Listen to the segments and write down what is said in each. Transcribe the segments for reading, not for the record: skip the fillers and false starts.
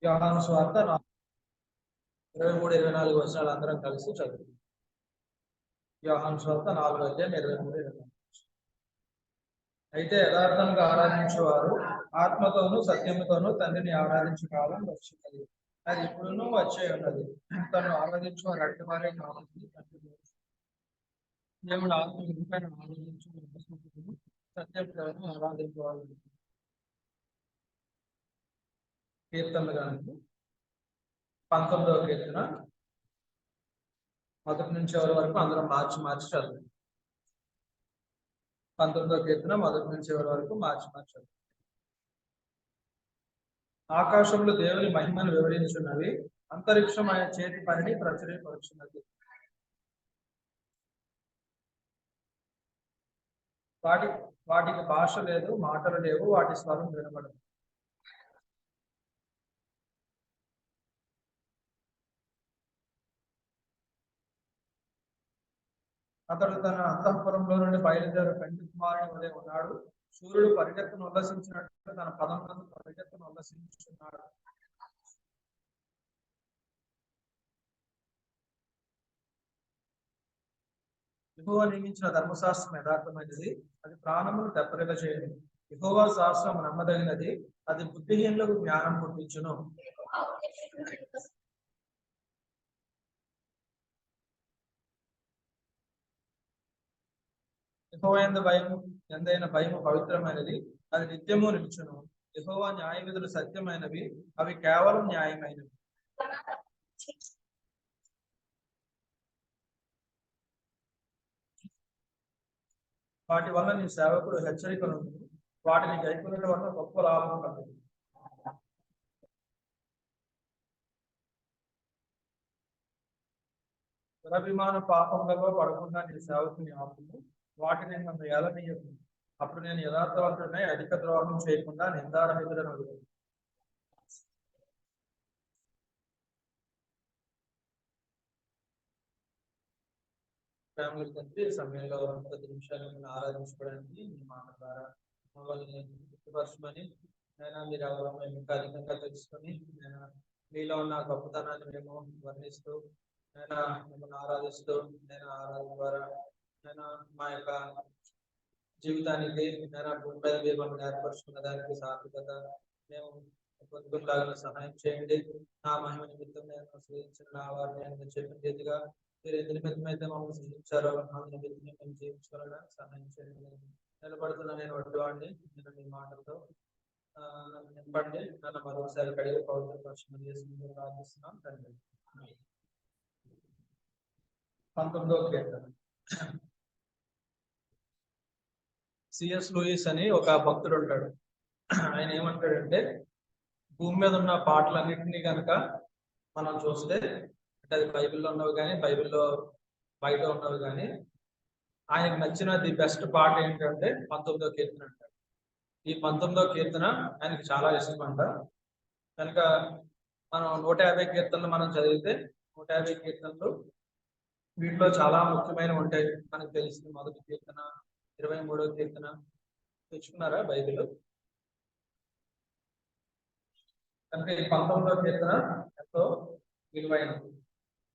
యోహాను సువార్త 23-24 వచనాలు అందరం కలిసి చదువు. యోహాను సువార్త 4:23-24. అయితే యథార్థంగా ఆరాధించేవారు ఆత్మతోనూ సత్యముతోనూ తండ్రిని ఆరాధించే కాలం వచ్చినది, అది ఇప్పుడును వచ్చే ఉన్నది. తను ఆరాధించేవారు అడ్డువారే కావాలి. దేవుడు ఆత్మ ఆరాధించు సత్యములను ఆరాధించేవాళ్ళు. కీర్తనలు కానీ 19వ కీర్తన మొదటి నుంచి ఎవరి వరకు అందరం మార్చి చదువు. 19వ కీర్తన మొదటి నుంచి ఎవరి వరకు మార్చి చదువు. ఆకాశంలో దేవుని మహిమను వివరించున్నవి, అంతరిక్షం ఆయన చేతి పనిని ప్రచురపరుచున్నది. వాటికి భాష లేదు, మాటలు లేవు, వాటి స్వరం వినబడదు. అతడు తన అంతఃపురంలో నుండి బయలుదేరి పెండ్లి కుమారుని వలె ఉన్నాడు. సూర్యుడు పరిగెత్తును ఉల్లసించినట్టు తన పదములను పరిగెత్తును ఉల్లసించున్నాడు. యెహోవా నియమించిన ధర్మశాస్త్రం యథార్థమైనది, అది ప్రాణమును తెప్పరిగ చేయదు. యెహోవా శాస్త్రం నమ్మదగినది, అది బుద్ధిహీనులకు జ్ఞానం పుట్టించును. యెహోవా యందు భయము ఎందైన భయము పవిత్రమైనది, అది నిత్యము నిలుచును. యెహోవా న్యాయ విధులు సత్యమైనవి, అవి కేవలం న్యాయమైనవి. వాటి వల్ల నీ సేవకుడు హెచ్చరికను, వాటిని గైకొనడం వల్ల గొప్ప లాభం కలదు. దురభిమాన పాపంలో పడకుండా నీ సేవకుని ఆపును, వాటిని నన్ను ఏలనీయకు. అప్పుడు నేను యథార్థవంతుడై అధిక ద్రోహం చేయకుండా నిందారహితుడను. ఫ్యామిలీ తండ్రి, సమయంలో 10 నిమిషాలు ఆరాధించుకోవడానికి మీ మాట ద్వారా మమ్మల్ని గుర్తుపరచమని, నేను మీరు ఎవరో మేము ఇంకా అధికంగా తెలుసుకొని నేను మీలో ఉన్న గొప్పతనాన్ని మేము వర్ణిస్తూ నేను మిమ్మల్ని ఆరాధిస్తూ నేను ఆరాధన ద్వారా నేను మా యొక్క జీవితానికి నేను భూమి మీద మీరు మమ్మల్ని ఏర్పరచుకున్న దానికి సార్థకత మేము పొందుకునేలాగా సహాయం చేయండి. నా మహిమ నిమిత్తం నేను సృజించిన నా వారిని నేను చెప్పిన రీతిగా మీరు ఎన్ని నిమిత్తమైతే మమ్మల్ని సృజించారో ఆ నిమిత్తం మేము జీవించుకోవాలని సహాయం చేయండి. నిలబడుతున్న నేను వడ్డువాడిని, నేను మీ మాటలతో నింపండి. నన్ను మరొకసారి కడిగి పవిత్ర పరిశుభ్రం చేసి ప్రార్థిస్తున్నాం తండ్రి. 19వ కీర్తన. సిఎస్ లూయిస్ అని ఒక భక్తుడు ఉంటాడు. ఆయన ఏమంటాడంటే, భూమి మీద ఉన్న పాటలన్నింటినీ కనుక మనం చూస్తే, అంటే అది బైబిల్లో ఉన్నవి కానీ బైబిల్లో బయట ఉన్నవి కానీ, ఆయనకు నచ్చిన ది బెస్ట్ పాట ఏంటంటే 19వ కీర్తన అంటాడు. ఈ 19వ కీర్తన ఆయనకి చాలా ఇష్టం అంట. కనుక మనం 150 కీర్తనలు మనం చదివితే 150 కీర్తనలు వీటిలో చాలా ముఖ్యమైన ఉంటాయి. మనకు తెలిసింది మొదటి కీర్తన, 23వ కీర్తన తెచ్చుకున్నారా బైబిల్? కనుక ఈ 19వ కీర్తన ఎంతో విలువైనది.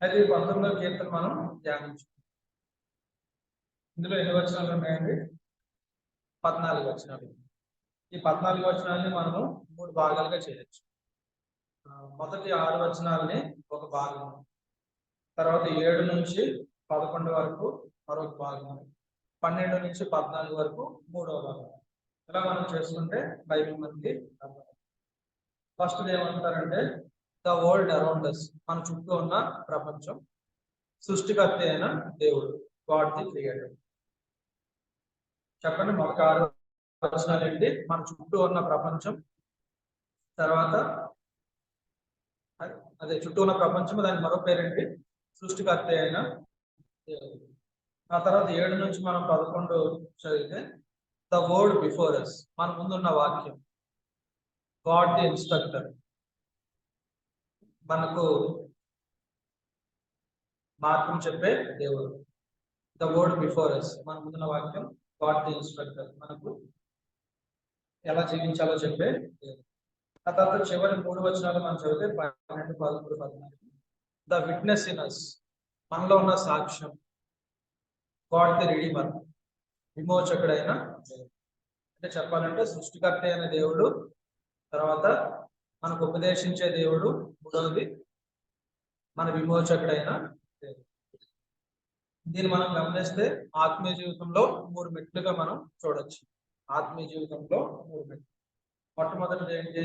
అయితే ఈ 19వ కీర్తన మనం ధ్యానించుకుంటాం. ఇందులో ఎన్ని వచనాలు ఉన్నాయండి? 14 వచనాలు. ఈ 14 వచనాలని మనము 3 భాగాలుగా చేయొచ్చు. మొదటి 6 వచనాలని ఒక భాగం, తర్వాత 7 నుంచి 11 వరకు మరొక భాగం, 12 నుంచి 14 వరకు మూడవ భాగం. ఇలా మనం చేసుకుంటే బైబిల్ మనకి ఫస్ట్ ఏమంటారంటే ద వరల్డ్ అరౌండ్ అస్, మన చుట్టూ ఉన్న ప్రపంచం, సృష్టికర్త అయిన దేవుడు, గాడ్ ది క్రియేటర్. చెప్పండి, మొదటి 6 వచనాలు ఏంటి? మన చుట్టూ ఉన్న ప్రపంచం, తర్వాత అదే చుట్టూ ఉన్న ప్రపంచం, దాని మరో పేరేంటి? సృష్టికర్త అయిన దేవుడు. ఆ తర్వాత 7 నుంచి మనం 11 చదివితే ద వర్డ్ బిఫోర్ అస్, మన ముందున్న వాక్యం, గాడ్ ది ఇన్స్ట్రక్టర్, మనకు మార్గం చెప్పే దేవుడు. ద వర్డ్ బిఫోర్ అస్, మన ముందున్న వాక్యం, గాడ్ ది ఇన్స్ట్రక్టర్, మనకు ఎలా జీవించాలో చెప్పే దేవుడు. ఆ తర్వాత చివరి 3 వచనాలు మనం చదివితే 12, 13, 14. ద విట్నెస్ ఇన్ అస్, మనలో ఉన్న సాక్ష్యం. గాడ్ ది రిడీమర్, విమోచకుడైన దేవుడు. అంటే చెప్పాలంటే సృష్టికర్త అయిన దేవుడు, తర్వాత మనకు ఉపదేశించే దేవుడు, మూడవది మన విమోచకుడైన దేవుడు. దీన్ని మనం గమనిస్తే ఆత్మీయ జీవితంలో 3 మెట్లుగా మనం చూడొచ్చు. ఆత్మీయ జీవితంలో 3 మెట్లు. మొట్టమొదటిది ఏంటి?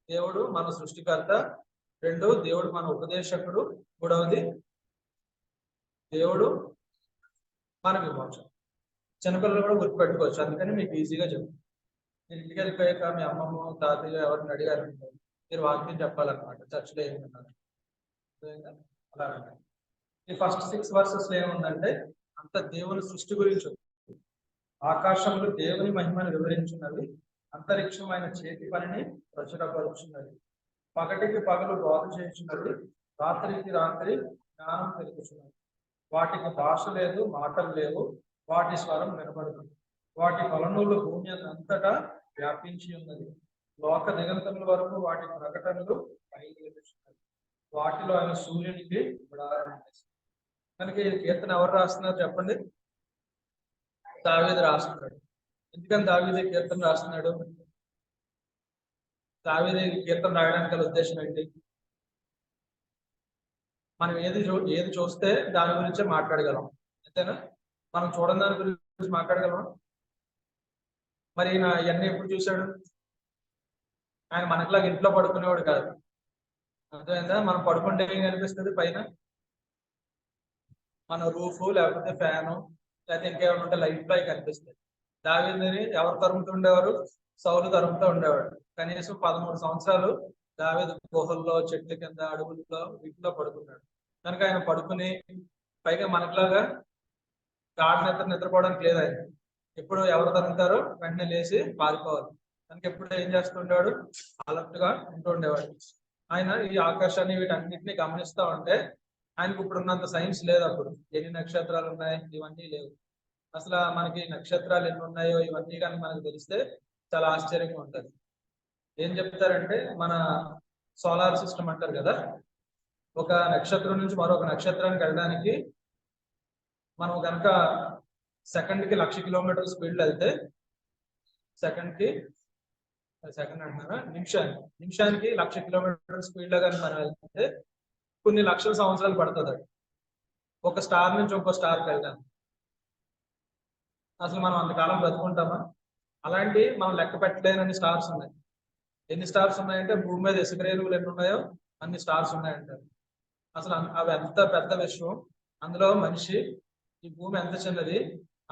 దేవుడు మన సృష్టికర్త. 2, దేవుడు మన ఉపదేశకుడు. 3వది దేవుడు మన విమోచకుడు. చిన్నపిల్లలు కూడా గుర్తుపెట్టుకోవచ్చు, అందుకని మీకు ఈజీగా చెప్తాను. నేను ఇంటికి వెళ్ళిపోయాక మీ అమ్మమ్మ తాతయ్య ఎవరిని అడిగారు మీరు వాక్యం చెప్పాలన్నమాట, చర్చలో ఏమన్నారు అలా. ఈ ఫస్ట్ 6 verses ఏముందంటే అంత దేవుని సృష్టి గురించి. ఆకాశంలో దేవుని మహిమను వివరించున్నది, అంతరిక్షమైన చేతి పనిని ప్రచురపరుచున్నది. పగటికి పగలు బోధ చేయించున్నది, రాత్రికి రాత్రి జ్ఞానం తెలుపుచున్నది. వాటికి భాష లేదు, మాటలు లేవు, వాటి స్వరం వినబడుతుంది. వాటి కొలనులు భూమి అంతటా వ్యాపించి ఉన్నది. లోక దిగంతముల వరకు వాటి ప్రకటనలు బయలుదేరుచున్నది. వాటిలో ఆయన సూర్యునికి గుడారం వేశాడు. కనుక ఈ కీర్తన ఎవరు రాస్తున్నారు చెప్పండి? దావీదు రాస్తున్నాడు. ఎందుకని దావీదు కీర్తన రాస్తున్నాడు? దావీదు కీర్తన రాయడానికి గల ఉద్దేశం ఏంటి? మనం ఏది చూస్తే దాని గురించే మాట్లాడగలం, అంతేనా? మనం చూడని దాని గురించి మాట్లాడగలం. మరి ఈయన ఇవన్నీ ఎప్పుడు చూశాడు? ఆయన మనకులాగా ఇంట్లో పడుకునేవాడు కాదు, అర్థమైందా? మనం పడుకుంటే ఏం కనిపిస్తుంది పైన? మన రూఫ్, లేకపోతే ఫ్యాను, లేకపోతే ఇంకేమైనా ఉంటే లైట్ అయి కనిపిస్తుంది. దావీదుని ఎవరు తరుముతూ ఉండేవారు? సౌలు తరుముతూ ఉండేవాడు. కనీసం 13 సంవత్సరాలు దావీదు గుహల్లో, చెట్ల కింద, అడవుల్లో, వీటిలో పడుకున్నాడు. కనుక ఆయన పడుకుని, పైగా మనకులాగా గాఢ నిద్రపోవడానికి లేదు ఆయన. ఎప్పుడు ఎవరు తరుగుతారో వెంటనే లేచి పారిపోవాలి. కనుక ఎప్పుడు ఏం చేస్తుండేవాడు? అలర్ట్ గా ఉంటూ ఉండేవాడు. ఆయన ఈ ఆకాశాన్ని వీటన్నిటిని గమనిస్తూ ఉంటే ఆయనకు ఇప్పుడున్నంత సైన్స్ లేదు. అప్పుడు ఎన్ని నక్షత్రాలు ఉన్నాయి ఇవన్నీ లేవు. అసలు మనకి నక్షత్రాలు ఎన్ని ఉన్నాయో ఇవన్నీ కానీ మనకు తెలిస్తే చాలా ఆశ్చర్యంగా ఉంటుంది. ఏం చెప్తారంటే మన సోలార్ సిస్టమ్ అంటారు కదా, ఒక నక్షత్రం నుంచి మరొక నక్షత్రానికి వెళ్ళడానికి మనం కనుక సెకండ్కి 1,00,000 కిలోమీటర్ స్పీడ్లో వెళ్తే, సెకండ్ అంటున్నారా, నిమిషానికి 1,00,000 కిలోమీటర్ స్పీడ్లో కానీ మనం వెళ్తే కొన్ని లక్షల సంవత్సరాలు పడుతుంది. ఒక స్టార్ నుంచి ఇంకో స్టార్కి వెళ్ళడానికి అసలు మనం అంతకాలం బ్రతుకుంటామా? అలాంటి మనం లెక్క పెట్టలేనన్ని స్టార్స్ ఉన్నాయి. ఎన్ని స్టార్స్ ఉన్నాయంటే భూమి మీద ఇసుక రేణువులు ఎన్ని ఉన్నాయో అన్ని స్టార్స్ ఉన్నాయంటారు. అసలు అవి ఎంత పెద్ద విషయం. అందులో మనిషి, ఈ భూమి ఎంత చిన్నది,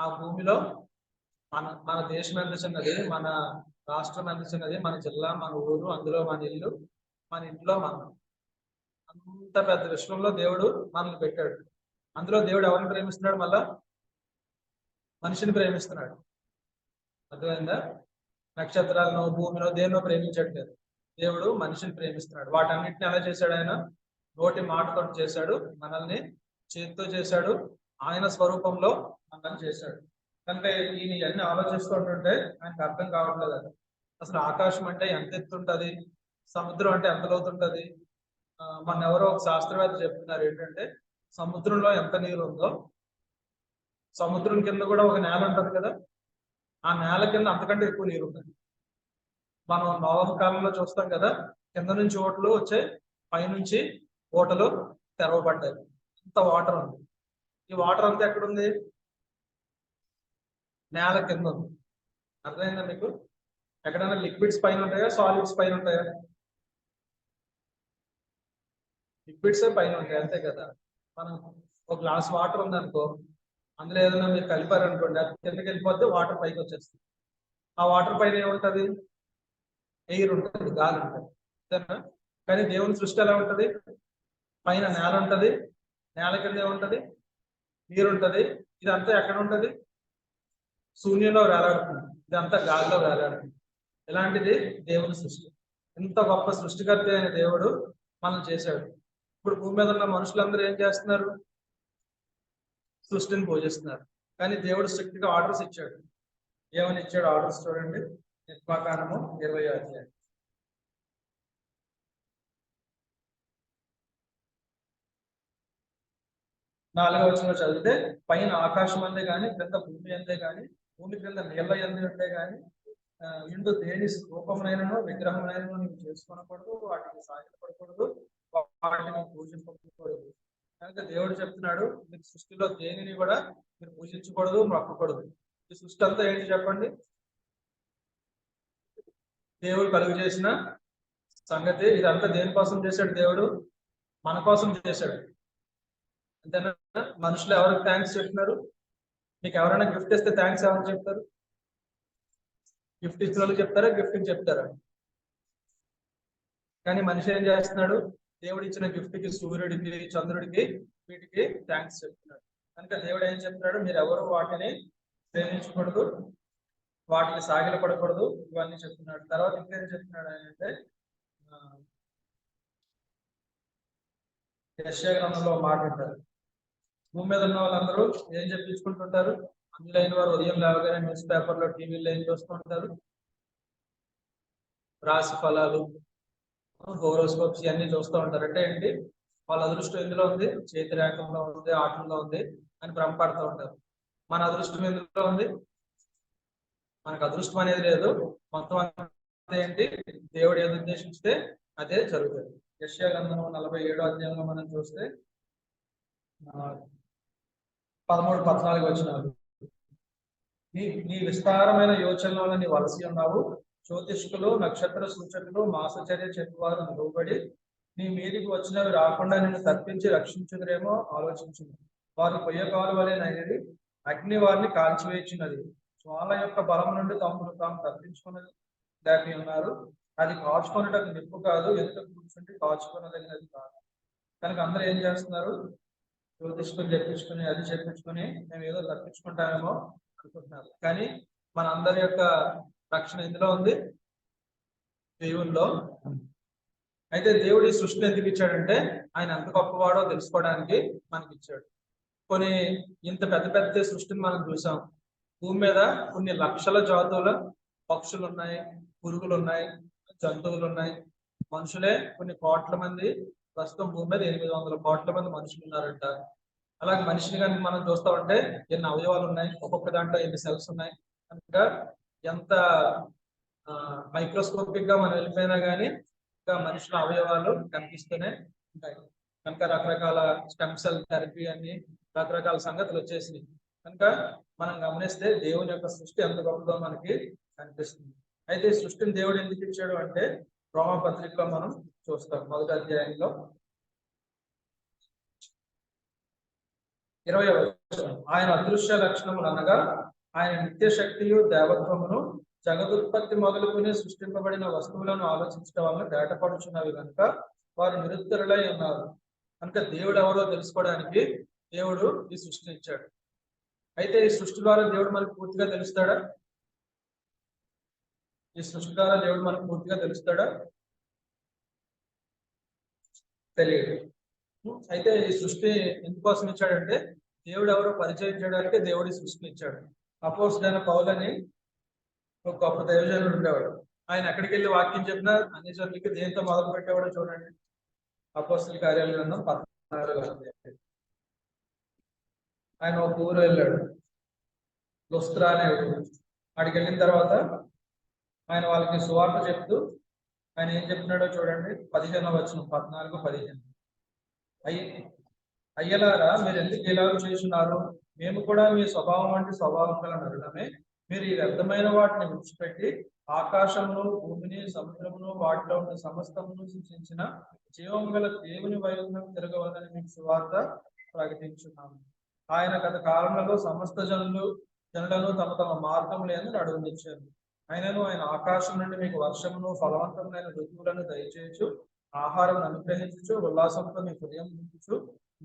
ఆ భూమిలో మన దేశం ఎంత చిన్నది, మన రాష్ట్రం ఎంత చిన్నది, మన జిల్లా, మన ఊరు, అందులో మన ఇల్లు, మన ఇంట్లో మనం, అంత పెద్ద విశ్వంలో దేవుడు మనల్ని పెట్టాడు. అందులో దేవుడు ఎవరిని ప్రేమిస్తున్నాడు? మళ్ళా మనిషిని ప్రేమిస్తున్నాడు. అర్థమైందా? నక్షత్రాలను, భూమిలో దేన్నో ప్రేమించట్లేదు. దేవుడు మనిషిని ప్రేమిస్తున్నాడు. వాటన్నిటిని ఎలా చేశాడు? ఆయన నోటి మాటతో చేశాడు, మనల్ని చేతితో చేశాడు, ఆయన స్వరూపంలో మనల్ని చేశాడు. కనుక ఈయన ఇవన్నీ ఆలోచిస్తూ ఉంటుంటే ఆయనకు అర్థం కావట్లేదు. అది అసలు ఆకాశం అంటే ఎంత ఎత్తుంటది, సముద్రం అంటే ఎంత లోతుంటది. మన ఎవరో ఒక శాస్త్రవేత్త చెప్తున్నారు ఏంటంటే, సముద్రంలో ఎంత నీరు ఉందో సముద్రం కింద కూడా ఒక నేల ఉంటది కదా, ఆ నేల కింద అంతకంటే ఎక్కువ నీరు ఉంటుంది. మనం నోవహు కాలంలో చూస్తాం కదా, కింద నుంచి ఓటలు వచ్చాయి, పైనుంచి ఓటలు తెరవబడ్డాయి. అంత వాటర్ ఉంది. ఈ వాటర్ అంతా ఎక్కడుంది? నేల కింద ఉంది. అర్థమైందా మీకు? ఎక్కడైనా లిక్విడ్స్ పైన ఉంటాయా, సాలిడ్స్ పైన ఉంటాయా? లిక్విడ్స్ పైన ఉంటాయి, అంతే కదా. మనం ఒక గ్లాస్ వాటర్ ఉందనుకో, అందులో ఏదైనా మీరు కలిపారు అనుకోండి, అది కిందకి వెళ్ళిపోతే వాటర్ పైకి వచ్చేస్తుంది. ఆ వాటర్ పైన ఏముంటది? ఎయిర్ ఉంటుంది, గాలి ఉంటుంది, అంతేనా? కానీ దేవుని సృష్టి ఎలా ఉంటది? పైన నేల ఉంటది, నేల కింద ఏముంటది? నీరు ఉంటది. ఇదంతా ఎక్కడ ఉంటది? శూన్యంలో వేలాడుతుంది. ఇదంతా గాలిలో వేలాడుతుంది. ఇలాంటిది దేవుని సృష్టి. ఎంత గొప్ప సృష్టికర్త అయిన దేవుడు మనం చేశాడు. ఇప్పుడు భూమి మీద ఉన్న మనుషులందరూ ఏం చేస్తున్నారు? సృష్టిని పూజిస్తున్నారు. కానీ దేవుడు స్ట్రిక్ట్ గా ఆర్డర్స్ ఇచ్చాడు. ఏమని ఇచ్చాడు ఆర్డర్స్? చూడండి, నిర్మాకాండము 20వ అధ్యాయం. 4వ వచనంలో చదివితే పైన ఆకాశం అందే గాని క్రింద భూమి అందే గాని భూమి క్రింద నీళ్ళ అందే గాని ఇందు దేని రూపమునైనను విగ్రహమునైనను నీవు చేసుకొనకూడదు, వాటికి సాగిలపడకూడదు, వాటిని పూజింపకూడదు. కనుక దేవుడు చెప్తున్నాడు, మీకు సృష్టిలో దేనిని కూడా మీరు పూజించకూడదు, మొక్కకూడదు. ఈ సృష్టి అంతా ఏంటి చెప్పండి? దేవుడు కలుగు చేసిన సంగతి. ఇదంతా దేనికోసం చేశాడు? దేవుడు మన కోసం చేశాడు. అంతేనా? మనుషులు ఎవరికి థ్యాంక్స్ చెప్తున్నారు? మీకు ఎవరైనా గిఫ్ట్ ఇస్తే థ్యాంక్స్ ఎవరు చెప్తారు? గిఫ్ట్ ఇచ్చిన వాళ్ళు చెప్తారా, గిఫ్ట్ చెప్తారా? కానీ మనిషి ఏం చేస్తున్నాడు? దేవుడు ఇచ్చిన గిఫ్ట్ కి, సూర్యుడికి, చంద్రుడికి, వీటికి థ్యాంక్స్ చెప్తున్నాడు. కనుక దేవుడు ఏం చెప్తున్నాడు? మీరు ఎవరు వాటిని ప్రేమించకూడదు, వాటిని సాగిలపడకూడదు, ఇవన్నీ చెప్తున్నాడు. తర్వాత ఇంకేం చెప్తున్నాడు అంటే యెషయా గ్రంథంలో మాట్లాడతారు. భూమి మీద ఉన్న వాళ్ళందరూ ఏం చెప్పించుకుంటుంటారు? అందులైన వారు ఉదయం లేవగానే న్యూస్ పేపర్లో, టీవీలో ఏం చూస్తూ ఉంటారు? రాశి ఫలాలు, హోరోస్కోప్స్ ఇవన్నీ చూస్తూ ఉంటారు. అంటే ఏంటి? వాళ్ళ అదృష్టం ఎందులో ఉంది? చేతి రేఖంలో ఉంది, ఆటంలో ఉంది అని భ్రమపడుతూ ఉంటారు. మన అదృష్టం ఎందులో ఉంది? మనకు అదృష్టం అనేది లేదు. మొత్తం ఏంటి? దేవుడు ఏది ఉద్దేశించితే అదే జరుగుతుంది. యెషయా గ్రంథం 47వ అధ్యాయంలో మనం చూస్తే 13-14 వచనాలు. నీ విస్తారమైన యోచనలో నీ వలసి ఉన్నావు. జ్యోతిష్కులు, నక్షత్ర సూచకులు, మాసచర్య చెప్పువారు నిలువబడి నీ మీదికి వచ్చినవి రాకుండా నిన్ను తప్పించి రక్షించుదురేమో ఆలోచించును. వారు పొయ్య కాలువలే నైనది, అగ్ని వారిని కాల్చివేచినది. జ్వాల యొక్క బలం నుండి తాము తప్పించుకున్నది దాటి ఉన్నారు. అది కాచుకొనటకు నిప్పు కాదు, ఎదుట కూర్చుంటే కాచుకొనదగినది కాదు. కనుక అందరూ ఏం చేస్తున్నారు? జ్యోతిష్కులు చెప్పించుకుని, అది చెప్పించుకుని మేము ఏదో తప్పించుకుంటామేమో అనుకుంటున్నారు. కానీ మన అందరి యొక్క రక్షణ ఎందులో ఉంది? దేవుల్లో. అయితే దేవుడు ఈ సృష్టిని ఎందుకు ఇచ్చాడంటే ఆయన ఎంత గొప్పవాడో తెలుసుకోవడానికి మనకి ఇచ్చాడు. కొన్ని ఇంత పెద్ద పెద్ద సృష్టిని మనం చూసాం. భూమి మీద కొన్ని లక్షల జాతుల పక్షులు ఉన్నాయి, పురుగులు ఉన్నాయి, జంతువులు ఉన్నాయి, మనుషులే కొన్ని కోట్ల మంది. ప్రస్తుతం భూమి మీద 800 కోట్ల మంది మనుషులు ఉన్నారంట. అలాగే మనిషిని కానీ మనం చూస్తా ఉంటే ఎన్ని అవయవాలు ఉన్నాయి, ఒక్కొక్క దాంట్లో ఎన్ని సెల్స్ ఉన్నాయి. కనుక ఎంత మైక్రోస్కోపిక్ గా మనం వెళ్ళిపోయినా కానీ ఇంకా మనుషుల అవయవాలు కనిపిస్తూనే ఉంటాయి. కనుక రకరకాల స్టెమ్ సెల్ థెరపీ అని రకరకాల సంగతులు వచ్చేసినాయి. కనుక మనం గమనిస్తే దేవుని యొక్క సృష్టి ఎంత గొప్పదో మనకి కనిపిస్తుంది. అయితే ఈ సృష్టిని దేవుడు ఎందుకు ఇచ్చాడు అంటే రోమపత్రికలో మనం చూస్తాం. 1వ అధ్యాయంలో 20వ వచనం. ఆయన అదృశ్య లక్షణములు అనగా ఆయన నిత్య శక్తియు దేవత్వమును జగదుత్పత్తి మొదలుకుని సృష్టింపబడిన వస్తువులను ఆలోచించడం వల్ల బయటపడుచున్నవి కనుక వారు నిరుత్తరులై ఉన్నారు. కనుక దేవుడు ఎవరో తెలుసుకోవడానికి దేవుడు ఈ సృష్టిని ఇచ్చాడు. అయితే ఈ సృష్టి ద్వారా దేవుడు మనకు పూర్తిగా తెలుస్తాడా? ఈ సృష్టి ద్వారా దేవుడు మనకు పూర్తిగా తెలుస్తాడా? తెలియదు. అయితే ఈ సృష్టి ఎందుకోసం ఇచ్చాడంటే దేవుడు ఎవరో పరిచయం చేయడానికి దేవుడి సృష్టిని ఇచ్చాడు. అపోస్తలుడైన పౌలని ఒక గొప్ప దైవజనుడు ఉండేవాడు. ఆయన ఎక్కడికి వెళ్ళి వాక్యం చెప్పినా అన్ని జనులకి దేంతో మొదలు పెట్టేవాడు చూడండి. అపోస్తల కార్యాల గ్రంథం 14. ఆయన ఒక ఊరు వెళ్ళాడు, లుస్త్రా అనే ఊరు. అక్కడికి వెళ్ళిన తర్వాత ఆయన వాళ్ళకి సువార్త చెప్తూ ఆయన ఏం చెప్తున్నాడో చూడండి. 15వ వచనం, 14-15. అయ్యలారా మీరు ఎందుకు ఇలాగ చేస్తున్నారు? మేము కూడా మీ స్వభావం వంటి స్వభావం గల నరులమే. మీరు ఈ వ్యర్థమైన వాటిని విడిచిపెట్టి ఆకాశమును, భూమిని, సముద్రమును, వాటిలో ఉన్న సమస్తమును సృష్టించిన జీవము గల దేవుని వైపు తిరగవలని మీకు సువార్త ప్రకటించున్నాము. ఆయన గత కాలంలో సమస్త జనులను తమ తమ మార్గములను నడువనిచ్చారు. ఆయనను ఆయన ఆకాశం నుండి మీకు వర్షమును, ఫలవంతమైన ఋతువులను దయచేయచ్చు, ఆహారం అనుగ్రహించు, ఉల్లాసంతో మీ హృదయం నింపుచు,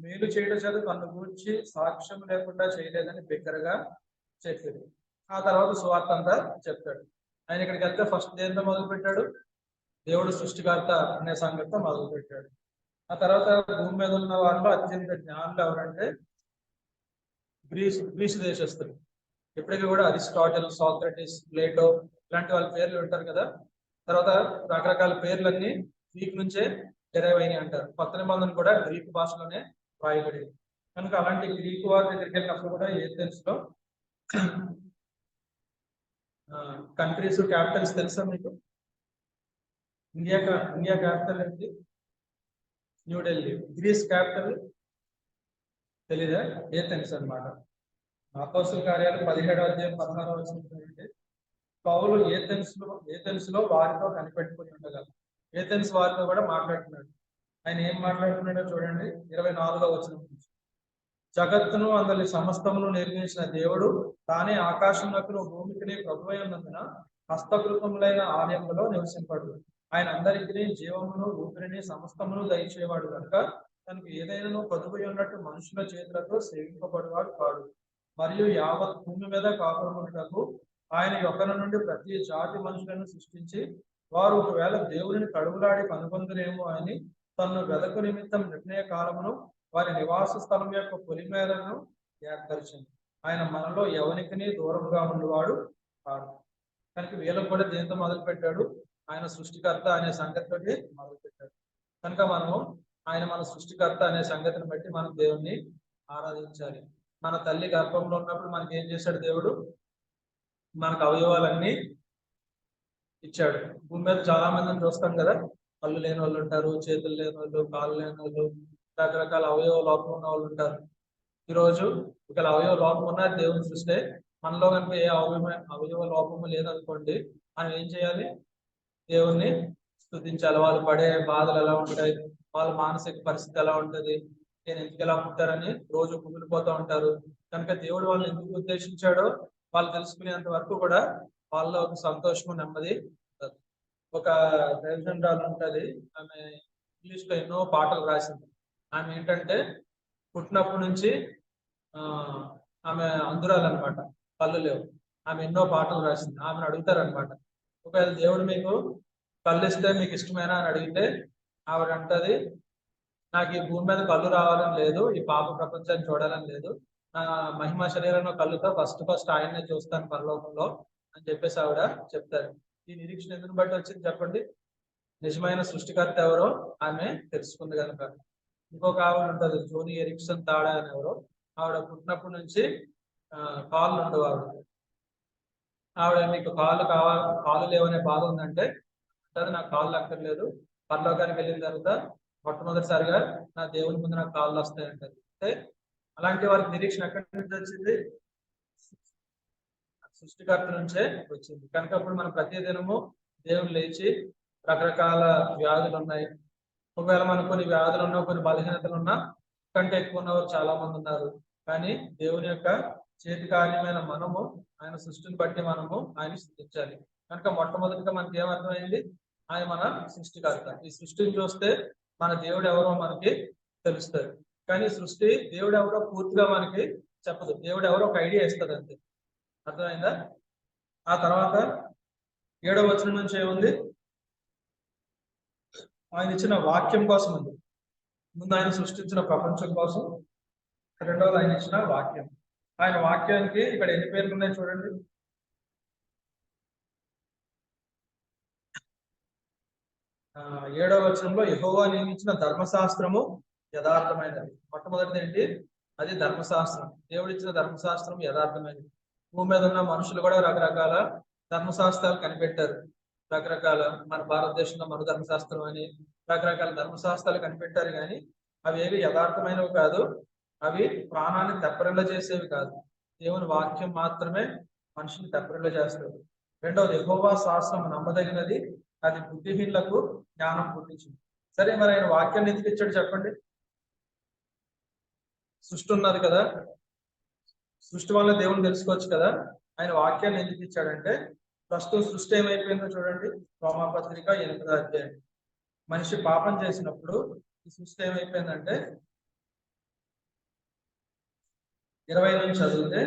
మేలు చేయడం చేత తను గురించి సాక్ష్యం లేకుండా చేయలేదని బిగ్గరగా చెప్పారు. ఆ తర్వాత సువార్త అంతా చెప్తాడు. ఆయన ఇక్కడికి వెళ్తే ఫస్ట్ దేంతో మొదలు పెట్టాడు? దేవుడు సృష్టికర్త అనే సంగతితో మొదలు పెట్టాడు. ఆ తర్వాత భూమి మీద ఉన్న వారిలో అత్యంత జ్ఞానులు ఎవరంటే గ్రీసు దేశస్తులు. ఇప్పటికీ కూడా అరిస్టాటిల్, సాక్రటిస్, ప్లేటో ఇలాంటి వాళ్ళ పేర్లు ఉంటారు కదా. తర్వాత రకరకాల పేర్లన్నీ గ్రీక్ నుంచే డెరైవ్ అయినాయి అంటారు. కొత్త నిబంధన కూడా గ్రీక్ భాషలోనే రాయబడింది. కనుక అలాంటి గ్రీకు వారి దగ్గరికి వెళ్ళినప్పుడు కూడా ఏథెన్స్ లో కంట్రీస్ క్యాపిటల్స్ తెలుసా మీకు? ఇండియా క్యాపిటల్ ఏంటి? న్యూఢిల్లీ. గ్రీస్ క్యాపిటల్ తెలీదా? ఏథెన్స్ అన్నమాట. అపోస్తలుల కార్యాలు 17వ అధ్యాయం 16వ వచనం పౌలు ఏథెన్స్ లో వారితో కనిపెట్టుకుని ఉండగా ఏథెన్స్ వారితో కూడా మాట్లాడుతున్నాడు. ఆయన ఏం మాట్లాడుతున్నాడో చూడండి 24వ వచనం నుంచి. జగత్తును అందులో సమస్తమును నిర్మించిన దేవుడు తానే ఆకాశమునకును భూమికిని ప్రభువై ఉన్నందున హస్తకృతములైన ఆలయములో నివసింపడు. ఆయన అందరికీ జీవమును ఊపిరిని సమస్తమును దయచేవాడు కనుక తనకు ఏదైనా పొదుపై ఉన్నట్టు మనుషుల చేతులతో సేవింపబడేవాడు కాడు. మరియు యావత్ భూమి మీద కాపురముటకు ఆయన యొక్కన నుండి ప్రతి జాతి మనుషులను సృష్టించి వారు ఒకవేళ దేవుని కడుగులాడి కనుగొందురేమో అని తను వెదకు నిమిత్తం నిర్ణయ కాలమును వారి నివాస స్థలం యొక్క పొలిమేరను ఏర్పరిచింది. ఆయన మనలో ఎవరికి దూరంగా ఉండేవాడు కాదు. కనుక వీళ్ళకు కూడా దేంతో మొదలు పెట్టాడు? ఆయన సృష్టికర్త అనే సంగతితో మొదలు పెట్టాడు. కనుక మనము ఆయన మన సృష్టికర్త అనే సంగతిని బట్టి మనం దేవుణ్ణి ఆరాధించాలి. మన తల్లి గర్భంలో ఉన్నప్పుడు మనకి ఏం చేశాడు దేవుడు? మనకు అవయవాలన్నీ ఇచ్చాడు. భూమి మీద చాలా మందిని చూస్తాం కదా, కళ్ళు లేని వాళ్ళు ఉంటారు, చేతులు లేని వాళ్ళు, కాళ్ళు లేని వాళ్ళు, రకరకాల అవయవ లోపం ఉన్న వాళ్ళు ఉంటారు. ఈరోజు ఒకవేళ అవయవ లోపం ఉన్న దేవుని సృష్టి మనలో కనుక ఏ అవయవ లోపము లేదనుకోండి, మనం ఏం చేయాలి? దేవుణ్ణి స్తుతించాలి. వాళ్ళు పడే బాధలు ఎలా ఉంటాయి, వాళ్ళ మానసిక పరిస్థితి ఎలా ఉంటుంది, నేను ఎందుకు ఎలా పుట్టారని రోజు కుమిలిపోతూ ఉంటారు. కనుక దేవుడు వాళ్ళని ఎందుకు ఉద్దేశించాడో వాళ్ళు తెలుసుకునేంత వరకు కూడా వాళ్ళలో ఒక సంతోషము నెమ్మది ఉంటుంది. ఒక దైవజనురాలు ఉంటుంది, ఆమె ఇంగ్లీష్ లో ఎన్నో పాటలు రాసింది. ఆమె ఏంటంటే పుట్టినప్పటి నుంచి ఆమె అంధురాలన్నమాట, కళ్ళు లేవు. ఆమె ఎన్నో పాటలు రాసింది. ఆమెను అడుగుతారనమాట, ఒకవేళ దేవుడు మీకు కళ్ళు ఇస్తే మీకు ఇష్టమేనా అని అడిగితే ఆవిడ అంటది, నాకు ఈ భూమి మీద కళ్ళు రావాలని లేదు, ఈ పాప ప్రపంచాన్ని చూడాలని లేదు, నా మహిమ శరీరంలో కళ్ళుతో ఫస్ట్ ఆయన్నే చూస్తాను పరలోకంలో అని చెప్పేసి ఆవిడ చెప్తారు. ఈ నిరీక్షణ ఎందుకు బట్టి వచ్చింది చెప్పండి? నిజమైన సృష్టికర్త ఎవరో ఆమె తెలుసుకుంది కనుక. ఇంకొక ఆవిడ ఉంటుంది, జోని ఎరిక్సన్ తాడా అని ఎవరో. ఆవిడ పుట్టినప్పటి నుంచి కాళ్ళు ఉండవు. ఆవిడ మీకు కాళ్ళు లేవనే బాధ ఉందంటే నాకు కాళ్ళు అక్కర్లేదు, పరలోకానికి వెళ్ళిన తర్వాత మొట్టమొదటిసారిగా నా దేవుని ముందు నాకు కాళ్ళు వస్తాయంటారు. అంటే అలాంటి వారికి నిరీక్షణ ఎక్కడి నుంచి వచ్చింది? సృష్టికర్త నుంచే వచ్చింది. కనుక అప్పుడు మనం ప్రతి దినము దేవుని లేచి, రకరకాల వ్యాధులు ఉన్నాయి, ఒకవేళ మనకు కొన్ని వ్యాధులు ఉన్నా, కొన్ని బలహీనతలు ఉన్నా, కంటే ఎక్కువ ఉన్నవారు చాలా మంది ఉన్నారు. కానీ దేవుని యొక్క చేతి కార్యమైన మనము ఆయన సృష్టిని బట్టి మనము ఆయన స్థుతించాలి. కనుక మొట్టమొదటిగా మనకి ఏమర్థమైంది? ఆయన మన సృష్టికర్త. ఈ సృష్టిని చూస్తే మన దేవుడు ఎవరో మనకి తెలుస్తుంది. కానీ సృష్టి దేవుడు ఎవరో పూర్తిగా మనకి చెప్పదు. దేవుడు ఎవరో ఒక ఐడియా ఇస్తుంది అంతే. అర్థమైందా? ఆ తర్వాత 7వ వచనం నుంచి ఏముంది? ఆయన ఇచ్చిన వాక్యం కోసం ఉంది. ముందు ఆయన సృష్టించిన ప్రపంచం కోసం, రెండవది ఆయన ఇచ్చిన వాక్యం. ఆయన వాక్యానికి ఇక్కడ ఎన్ని పేర్లు ఉన్నాయి చూడండి. 7వ వచనంలో యెహోవా నియమించిన ధర్మశాస్త్రము యథార్థమైనది. మొట్టమొదటిది ఏంటి? అది ధర్మశాస్త్రం. దేవుడు ఇచ్చిన ధర్మశాస్త్రం యథార్థమైనది. భూమి మీద ఉన్న మనుషులు కూడా రకరకాల ధర్మశాస్త్రాలు కనిపెట్టారు. రకరకాల మన భారతదేశంలో మరో ధర్మశాస్త్రం అని రకరకాల ధర్మశాస్త్రాలు కనిపెట్టారు. కానీ అవి ఏవి యథార్థమైనవి కాదు, అవి ప్రాణాన్ని తెప్పరిల్ల చేసేవి కాదు. దేవుని వాక్యం మాత్రమే మనిషిని తెప్పరిల్ల చేస్తుంది. రెండవది యెహోవా శాస్త్రం నమ్మదగినది, అది బుద్ధిహీనులకు జ్ఞానం పుట్టించింది. సరే, మరి ఆయన వాక్యాన్ని ఎందుకు ఇచ్చాడు చెప్పండి? సృష్టి ఉన్నది కదా, సృష్టి వల్ల దేవుని తెలుసుకోవచ్చు కదా. ఆయన వాక్యాన్ని ఎందుకు ఇచ్చాడంటే, ప్రస్తుతం సృష్టి ఏమైపోయిందో చూడండి. రోమాపత్రిక 8వ అధ్యాయం. మనిషి పాపం చేసినప్పుడు ఈ సృష్టి ఏమైపోయిందంటే, 20 నుంచి చదివితే,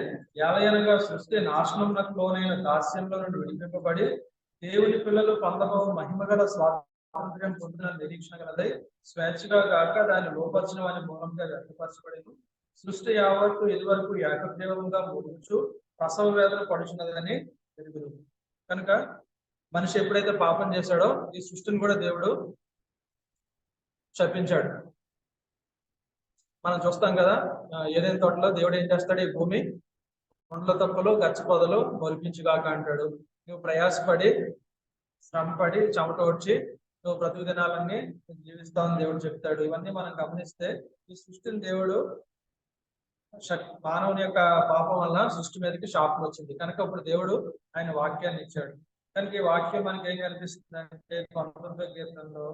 ఏలయనగా సృష్టి నాశనమునకు లోనైన దాస్యంలో నుండి విడిపింపబడి దేవుని పిల్లలు పొందబో మహిమగల స్వాతంత్ర్యం పొందిన నిరీక్షణ గలదై స్వేచ్ఛగా గాక దాన్ని లోపరిచిన వాని మూలంగా వ్యక్తపరచబడేది. సృష్టి యావత్తు ఇదివరకు ఏకగ్రీవంగా మూడుచు ప్రసవ వేదన పడుచున్నదని తెలుగురు. కనుక మనిషి ఎప్పుడైతే పాపం చేశాడో ఈ సృష్టిని కూడా దేవుడు శపించాడు. మనం చూస్తాం కదా, ఏదైనా తోటలో దేవుడు ఏం చేస్తాడు, ఈ భూమి పండ్ల తప్పులు గచ్చ పొదలు మొలిపించుగాక అంటాడు. నువ్వు ప్రయాసపడి శ్రమపడి చెమట వచ్చి నువ్వు బ్రతుకు దినాలన్నీ జీవిస్తావని దేవుడు చెప్తాడు. ఇవన్నీ మనం గమనిస్తే ఈ సృష్టిని దేవుడు మానవుని యొక్క పాపం వల్ల సృష్టి మీదకి శాపం వచ్చింది కనుక ఇప్పుడు దేవుడు ఆయన వాక్యాన్ని ఇచ్చాడు. కనుక ఈ వాక్యం మనకి ఏం కనిపిస్తుంది అంటే 19వ కీర్తనలో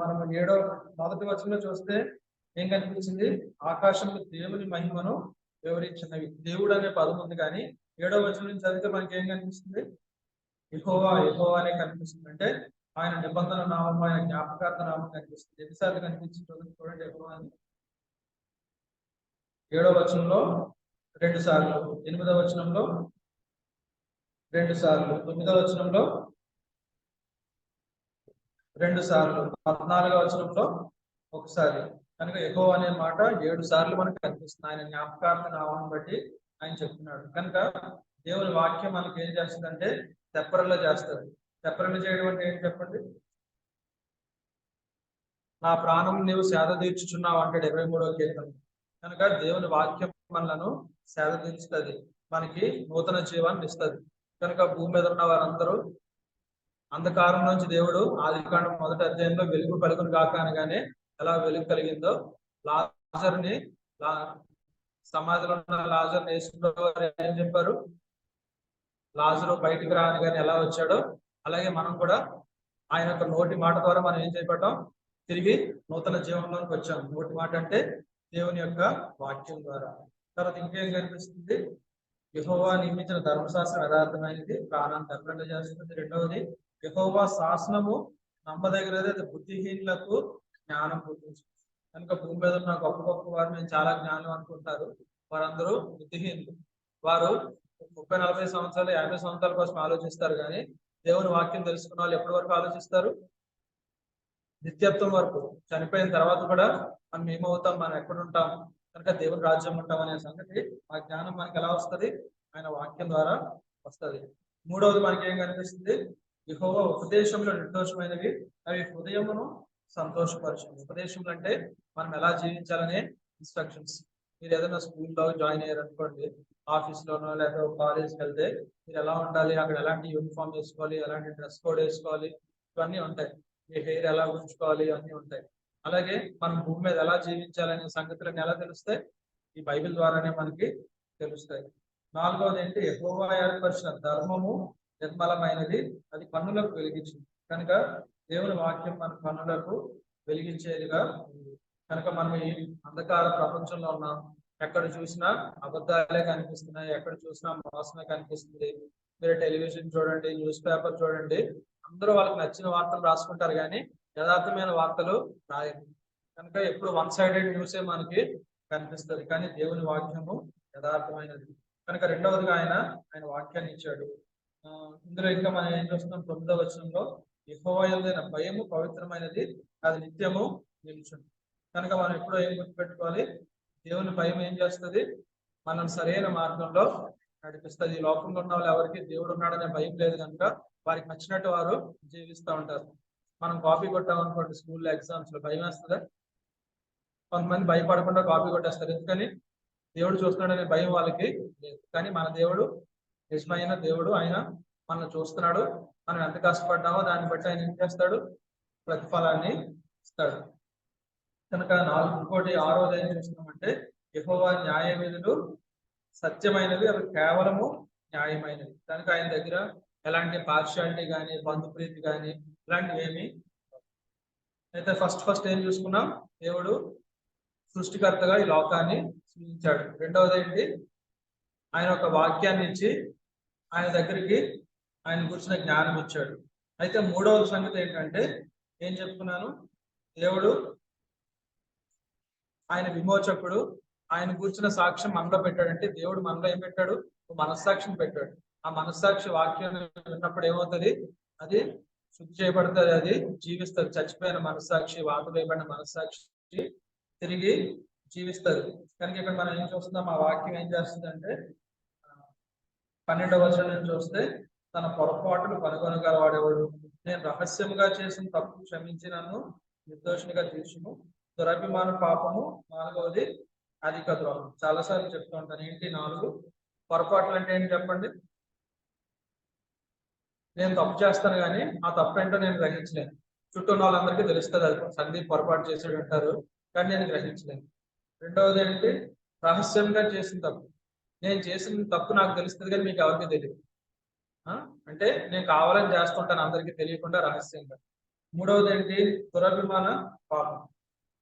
మనం మొదటి వచనంలో చూస్తే ఏం కనిపించింది, ఆకాశంలో దేవుని మహిమను వివరించినవి. దేవుడు అనే పదం ఉంది కానీ 7వ వచనం నుంచి చదివితే మనకి ఏం కనిపిస్తుంది, యెహోవా యెహోవా అనే కనిపిస్తుంది. అంటే ఆయన నిబంధన నామం, ఆయన జ్ఞాపకార్థ నామం కనిపిస్తుంది. ఎన్నిసార్లు కనిపించింది చూడండి, యెహోవా అని 7వ వచనంలో 2 సార్లు, 8వ వచనంలో 2 సార్లు, 9వ వచనంలో 2 సార్లు, 14వ వచనంలో ఒకసారి. కనుక యెహోవా అనే మాట 7 సార్లు మనకు కనిపిస్తుంది. ఆయన జ్ఞాపకార్థ నామాన్ని బట్టి ఆయన చెప్తున్నాడు. కనుక దేవుని వాక్యం మనకి ఏం చేస్తుందంటే తెప్పరల్లో చేస్తుంది. తెప్పరలు చేయడం అంటే ఏం చెప్పండి, నా ప్రాణం నీవు సేద తీర్చుచున్నావు అంటాడు 23వ కీర్తన. కనుక దేవుని వాక్యం మనలను సేద తీర్చుతుంది, మనకి నూతన జీవాన్ని ఇస్తుంది. కనుక భూమి మీద ఉన్న వారందరూ అంధకారం నుంచి దేవుడు ఆదికాండం 1వ అధ్యాయంలో వెలుగు కలుగును గాక అనగానే ఎలా వెలుగు కలిగిందో, లాజరుని సమాధిలో ఉన్న లాజరుని యేసుప్రభువు ఏం చెప్పారు, లాజరు బయటికి రానగానే ఎలా వచ్చాడో అలాగే మనం కూడా ఆయన యొక్క నోటి మాట ద్వారా మనం ఏం చేయబడ్డాం, తిరిగి నూతన జీవంలోకి వచ్చాం. నోటి మాట అంటే దేవుని యొక్క వాక్యం ద్వారా. తర్వాత ఇంకేం కనిపిస్తుంది, యెహోవా నియమించిన ధర్మశాస్త్రం యథార్థమైనది, ప్రాణాన్ని తర్పణ చేస్తుంది. రెండవది, యెహోవా శాసనము నమ్మదగినది, అది బుద్ధిహీనులకు జ్ఞానం పుట్టించింది. కనుక భూమి మీద ఉన్న గొప్ప గొప్ప వారు మేము చాలా జ్ఞానం అనుకుంటారు, వారందరూ బుద్ధిహీనులు. వారు 30-40 సంవత్సరాలు 50 సంవత్సరాల కోసం ఆలోచిస్తారు కానీ దేవుని వాక్యం తెలుసుకున్న వాళ్ళు ఎప్పటి వరకు ఆలోచిస్తారు, నిత్యత్వం వరకు. చనిపోయిన తర్వాత కూడా మనం ఏమవుతాం, మనం ఎక్కడ ఉంటాం, కనుక దేవుని రాజ్యం ఉంటాం అనే సంగతి ఆ జ్ఞానం మనకి ఎలా వస్తుంది, ఆయన వాక్యం ద్వారా వస్తుంది. మూడవది మనకి ఏం కనిపిస్తుంది, యెహోవా ఉపదేశంలో నిర్దోషమైనవి, అవి హృదయమును సంతోషపరచును. ఉపదేశములు అంటే మనం ఎలా జీవించాలనే ఇన్స్ట్రక్షన్స్. మీరు ఏదైనా స్కూల్లో జాయిన్ అయ్యారు అనుకోండి, ఆఫీస్ లోనో లేదా కాలేజ్కి వెళ్తే మీరు ఎలా ఉండాలి, అక్కడ ఎలాంటి యూనిఫామ్ వేసుకోవాలి, ఎలాంటి డ్రెస్ కోడ్ వేసుకోవాలి, ఇవన్నీ ఉంటాయి. మీ హెయిర్ ఎలా ఉంచుకోవాలి, ఇవన్నీ ఉంటాయి. అలాగే మనం భూమి మీద ఎలా జీవించాలనే సంగతులను ఎలా తెలుస్తాయి, ఈ బైబిల్ ద్వారానే మనకి తెలుస్తాయి. నాలుగవది ఏంటి, యెహోవా ఏర్పరిచిన ధర్మము నిర్మలమైనది, అది కన్నులకు వెలిగించింది. కనుక దేవుని వాక్యం మన కన్నులకు వెలిగించేదిగా ఉంది. కనుక మనం ఈ అంధకార ప్రపంచంలో ఉన్నాం, ఎక్కడ చూసినా అబద్ధాలే కనిపిస్తున్నాయి, ఎక్కడ చూసినా మోసమే కనిపిస్తుంది. మీరు టెలివిజన్ చూడండి, న్యూస్ పేపర్ చూడండి, అందరూ వాళ్ళకి నచ్చిన వార్తలు రాసుకుంటారు కానీ యథార్థమైన వార్తలు రాయరు. కనుక ఎప్పుడు 1 సైడెడ్ న్యూసే మనకి కనిపిస్తుంది, కానీ దేవుని వాక్యము యథార్థమైనది. కనుక రెండవదిగా ఆయన వాక్యాన్ని ఇచ్చాడు. ఇందులో ఇంకా మనం ఏం చూస్తున్నాం, 9వ వచనంలో యెహోవా యందైన భయము పవిత్రమైనది, అది నిత్యము నిలుచును. కనుక మనం ఎప్పుడో ఏం గుర్తుపెట్టుకోవాలి, దేవుని భయం ఏం చేస్తుంది, మనం సరైన మార్గంలో నడిపిస్తుంది. ఈ లోకంలో ఉన్న వాళ్ళు ఎవరికి దేవుడు ఉన్నాడనే భయం లేదు కనుక వారికి నచ్చినట్టు వారు జీవిస్తూ ఉంటారు. మనం కాపీ కొట్టాం అనుకోండి స్కూల్లో ఎగ్జామ్స్ లో, భయం వేస్తుందా? కొంతమంది భయపడకుండా కాపీ కొట్టేస్తారు, ఎందుకని దేవుడు చూస్తున్నాడనే భయం వాళ్ళకి లేదు. కానీ మన దేవుడు నిజమైన దేవుడు, ఆయన మనం చూస్తున్నాడు, మనం ఎంత కష్టపడ్డామో దాన్ని బట్టి ఆయన ఏం చేస్తాడు, ప్రతిఫలాన్ని ఇస్తాడు. కనుక ఇంకోటి 6వది ఏం చూస్తున్నామంటే, యెహోవా న్యాయ విధులు సత్యమైనవి, అవి కేవలము న్యాయమైనవి. కనుక ఆయన దగ్గర ఎలాంటి పార్షియాలిటీ కానీ బంధుప్రీతి కానీ ఇలాంటివి ఏమి. అయితే ఫస్ట్ ఏం చూసుకున్నాం, దేవుడు సృష్టికర్తగా ఈ లోకాన్ని సృష్టించాడు. రెండవది ఏంటి, ఆయన ఒక వాక్యాన్ని ఇచ్చి ఆయన దగ్గరికి ఆయన గురించిన జ్ఞానం ఇచ్చాడు. అయితే మూడవ సంగతి ఏంటంటే, ఏం చెప్పుకున్నాను, దేవుడు ఆయన విమోచకుడు, ఆయన కూర్చున్న సాక్ష్యం మనలో పెట్టాడంటే దేవుడు మనలో ఏం పెట్టాడు, మనస్సాక్షిని పెట్టాడు. ఆ మనస్సాక్షి వాక్యం విన్నప్పుడు ఏమవుతుంది, అది శుద్ధి చేయబడుతుంది, అది జీవిస్తుంది. చచ్చిపోయిన మనస్సాక్షి, వాత వేయబడిన మనస్సాక్షి తిరిగి జీవిస్తుంది. కనుక ఇక్కడ మనం ఏం చూస్తున్నాం, ఆ వాక్యం ఏం చేస్తుందంటే 12వ వచనం చూస్తే, తన పొరపాటును కనుగొనగలవాడేవాడు, నేను రహస్యముగా చేసిన తప్పు క్షమించి నన్ను నిర్దోషినిగా తీర్చుము, దురభిమాన పాపము, 4వది అధిక ద్రోహం. చాలాసార్లు చెప్తూ ఉంటాను. ఏంటి 4 పొరపాట్లు అంటే ఏంటి చెప్పండి? నేను తప్పు చేస్తాను కానీ ఆ తప్పు ఏంటో నేను గ్రహించలేను. చుట్టూ ఉన్న వాళ్ళందరికీ తెలుస్తుంది అది సందీప్ పొరపాటు చేసాడు అంటారు, కానీ నేను గ్రహించలేను. రెండవది ఏంటి? రహస్యంగా చేసిన తప్పు. నేను చేసిన తప్పు నాకు తెలుస్తుంది కానీ మీకు ఎవరికి తెలియదు. అంటే నేను కావాలని చేస్తుంటాను అందరికీ తెలియకుండా రహస్యంగా. మూడవది ఏంటి? దురభిమాన పాపం.